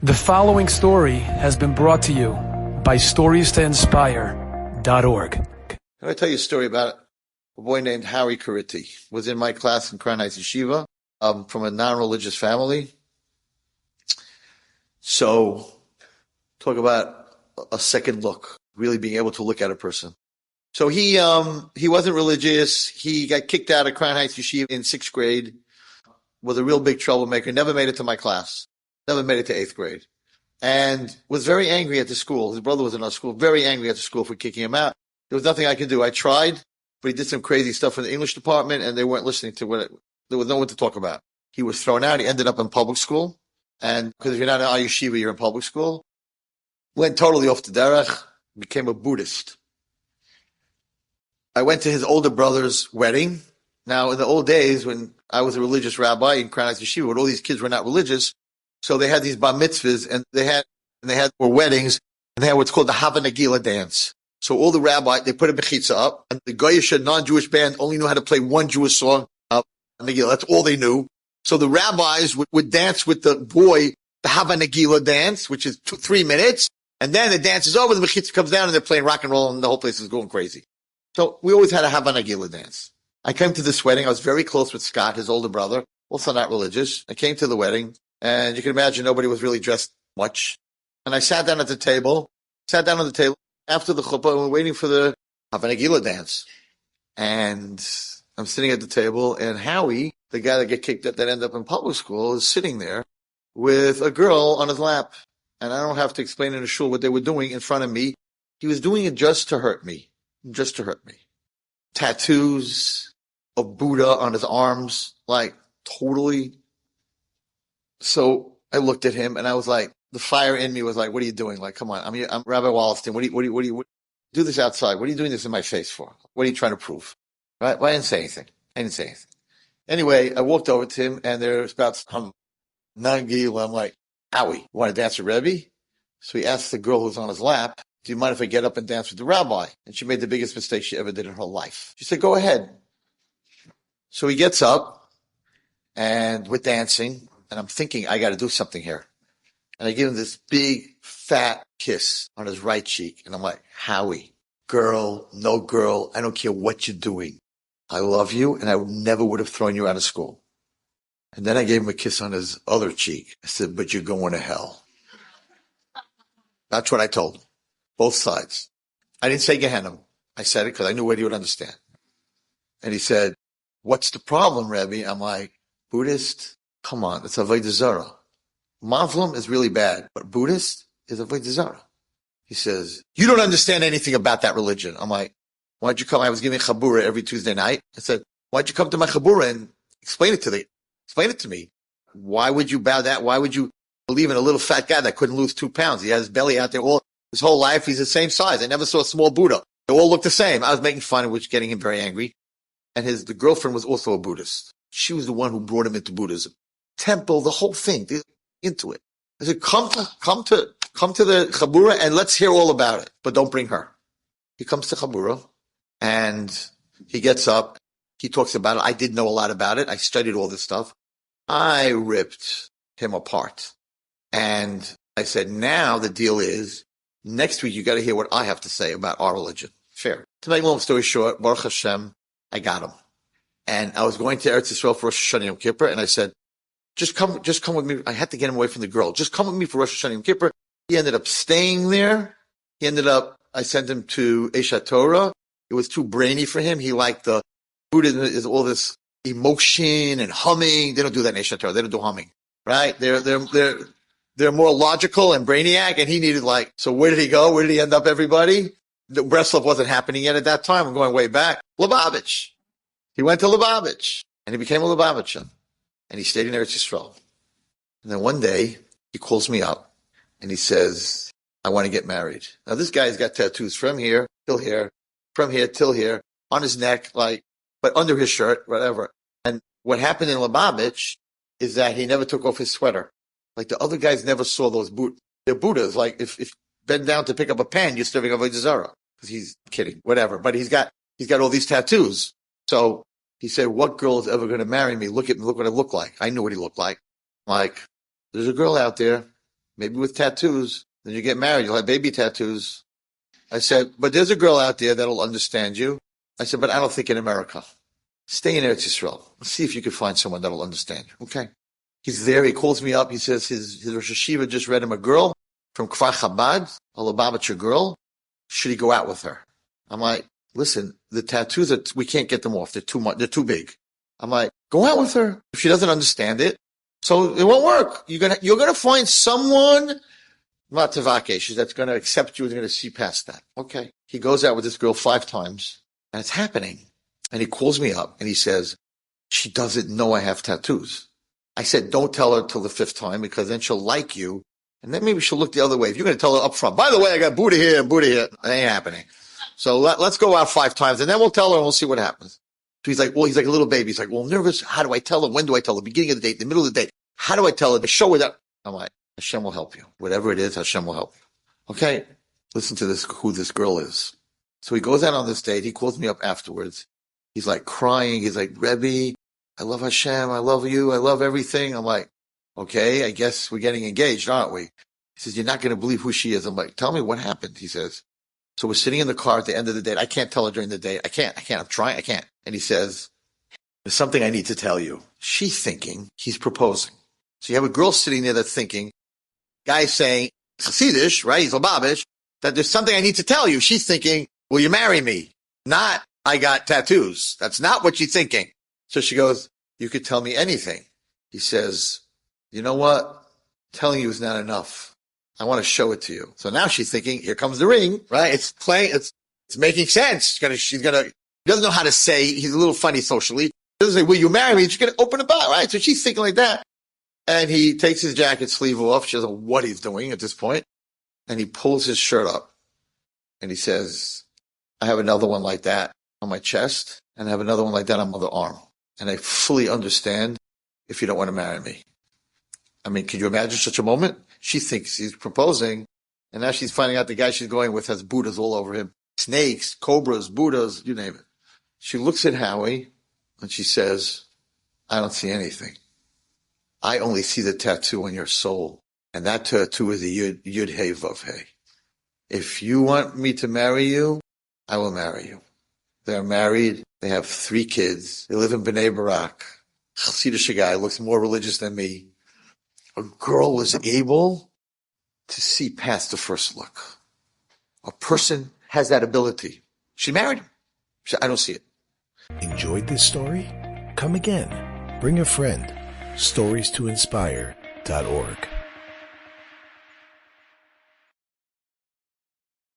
The following story has been brought to you by StoriesToInspire.org. I'm going to tell you a story about a boy named Harry Kariti. Was in my class in Crown Heights Yeshiva, from a non-religious family. So, talk about a second look, really being able to look at a person. So he wasn't religious. He got kicked out of Crown Heights Yeshiva in 6th grade. Was a real big troublemaker. Never made it to my class. Never made it to 8th grade. And was very angry at the school. His brother was in our school, very angry at the school for kicking him out. There was nothing I could do. I tried, but he did some crazy stuff in the English department, and they weren't listening to what there was no one to talk about. He was thrown out. He ended up in public school. And because if you're not in our yeshiva, you're in public school. Went totally off the derech, became a Buddhist. I went to his older brother's wedding. Now, in the old days, when I was a religious rabbi in Crown Heights Yeshiva, when all these kids were not religious, so they had these bar mitzvahs, and they had weddings, and they had what's called the Hava Nagila dance. So all the rabbis, they put a mechitza up, and the Goyish non-Jewish band only knew how to play one Jewish song, Nagila. That's all they knew. So the rabbis would dance with the boy, the Hava Nagila dance, which is 3 minutes, and then the dance is over, the mechitza comes down, and they're playing rock and roll, and the whole place is going crazy. So we always had a Hava Nagila dance. I came to this wedding. I was very close with Scott, his older brother, also not religious. I came to the wedding. And you can imagine nobody was really dressed much. And I sat down on the table after the chuppah, and we're waiting for the Havanagila dance. And I'm sitting at the table, and Howie, the guy that get kicked that ended up in public school, is sitting there with a girl on his lap. And I don't have to explain in the shul what they were doing in front of me. He was doing it just to hurt me. Just to hurt me. Tattoos of Buddha on his arms, like totally. So I looked at him, and I was like, the fire in me was like, what are you doing? Like, come on, I'm Rabbi Wallerstein. What do you do this outside? What are you doing this in my face for? What are you trying to prove? Right? Well, I didn't say anything. Anyway, I walked over to him, and there's about some Nagila. I'm like, Howie, you want to dance with Rabbi? So he asked the girl who's on his lap, do you mind if I get up and dance with the rabbi? And she made the biggest mistake she ever did in her life. She said, go ahead. So he gets up, and we're dancing. And I'm thinking, I got to do something here. And I give him this big, fat kiss on his right cheek. And I'm like, Howie, girl, no girl, I don't care what you're doing. I love you, and I never would have thrown you out of school. And then I gave him a kiss on his other cheek. I said, but you're going to hell. That's what I told him. Both sides. I didn't say Gehenna. I said it because I knew what he would understand. And he said, what's the problem, Rabbi? I'm like, Buddhist? Come on, it's Avodah Zarah. Muslim is really bad, but Buddhist is Avodah Zarah. He says, you don't understand anything about that religion. I'm like, why'd you come? I was giving Chabura every Tuesday night. I said, why'd you come to my Chabura and explain it to me? Why would you bow that? Why would you believe in a little fat guy that couldn't lose 2 pounds? He had his belly out there all his whole life. He's the same size. I never saw a small Buddha. They all look the same. I was making fun of which, getting him very angry. And the girlfriend was also a Buddhist. She was the one who brought him into Buddhism. Temple, the whole thing, into it. I said, come to the Chabura and let's hear all about it, but don't bring her. He comes to Chabura and he gets up. He talks about it. I did know a lot about it. I studied all this stuff. I ripped him apart. And I said, now the deal is, next week you got to hear what I have to say about our religion. Fair. To make a long story short, Baruch Hashem, I got him. And I was going to Eretz Yisrael for Rosh Hashanah Yom Kippur, and I said, just come with me. I had to get him away from the girl. Just come with me for Rosh Hashanah Yom Kippur. He ended up staying there. I sent him to Eshat Torah. It was too brainy for him. He liked the Buddhism is all this emotion and humming. They don't do that in Eshat Torah. They don't do humming, right? They're more logical and brainiac, and he needed so where did he go? Where did he end up, everybody? The Breslov wasn't happening yet at that time. I'm going way back. Lubavitch. He went to Lubavitch, and he became a Lubavitcher. And he stayed in Eretz Yisrael. And then one day, he calls me up, and he says, I want to get married. Now, this guy's got tattoos from here till here, from here till here, on his neck, but under his shirt, whatever. And what happened in Lubavitch is that he never took off his sweater. The other guys never saw those they're Buddhas. If you bend down to pick up a pen, you're serving Avodah Zarah. Because he's kidding, whatever. But he's got all these tattoos. So he said, what girl is ever going to marry me? Look at me, look what I look like. I knew what he looked like. There's a girl out there. maybe with tattoos. Then you get married, you'll have baby tattoos. I said, but there's a girl out there that'll understand you. I said, but I don't think in America. Stay in Eretz Yisrael. See if you can find someone that'll understand you. Okay. He's there. He calls me up. He says his Rosh Yeshiva just read him a girl from Kfar Chabad, a Lubavitcher girl. Should he go out with her? I'm like, listen, the tattoos, we can't get them off. They're too much. They're too big. I'm like, go out with her. If she doesn't understand it, so it won't work. You're gonna find someone, Matavakesh, that's gonna accept you and gonna see past that. Okay. He goes out with this girl 5 times, and it's happening. And he calls me up and he says, she doesn't know I have tattoos. I said, don't tell her till the 5th time, because then she'll like you. And then maybe she'll look the other way. If you're going to tell her up front, by the way, I got Buddha here and Buddha here. It ain't happening. So let's go out 5 times and then we'll tell her and we'll see what happens. So he's like a little baby. He's like, well, nervous. How do I tell her? When do I tell her? Beginning of the date, the middle of the date. How do I tell her? To show her that. I'm like, Hashem will help you. Whatever it is, Hashem will help you. Okay. Listen to this, who this girl is. So he goes out on this date. He calls me up afterwards. He's like crying. He's like, Rebbe, I love Hashem. I love you. I love everything. I'm like, okay, I guess we're getting engaged, aren't we? He says, you're not going to believe who she is. I'm like, tell me what happened. He says, so we're sitting in the car at the end of the date. I can't tell her during the date. I can't. I'm trying. I can't. And he says, there's something I need to tell you. She's thinking he's proposing. So you have a girl sitting there that's thinking, guy's saying, Chassidish, right? He's Lubavitch, that there's something I need to tell you. She's thinking, will you marry me? Not, I got tattoos. That's not what she's thinking. So she goes, you could tell me anything. He says, you know what? Telling you is not enough. I want to show it to you. So now she's thinking, here comes the ring, right? It's playing, it's making sense. He doesn't know how to say, he's a little funny socially. He doesn't say, will you marry me? She's going to open the box, right? So she's thinking like that. And he takes his jacket sleeve off. She doesn't know what he's doing at this point. And he pulls his shirt up and he says, I have another one like that on my chest and I have another one like that on my other arm. And I fully understand if you don't want to marry me. I mean, can you imagine such a moment? She thinks he's proposing, and now she's finding out the guy she's going with has Buddhas all over him. Snakes, cobras, Buddhas, you name it. She looks at Howie, and she says, I don't see anything. I only see the tattoo on your soul, and that tattoo is a Yud Hey Vav Hey. If you want me to marry you, I will marry you. They're married. They have 3 kids. They live in Bnei Barak. Chassidish guy, looks more religious than me. A girl was able to see past the first look. A person has that ability. She married him. She said, I don't see it. Enjoyed this story? Come again. Bring a friend. StoriesToInspire.org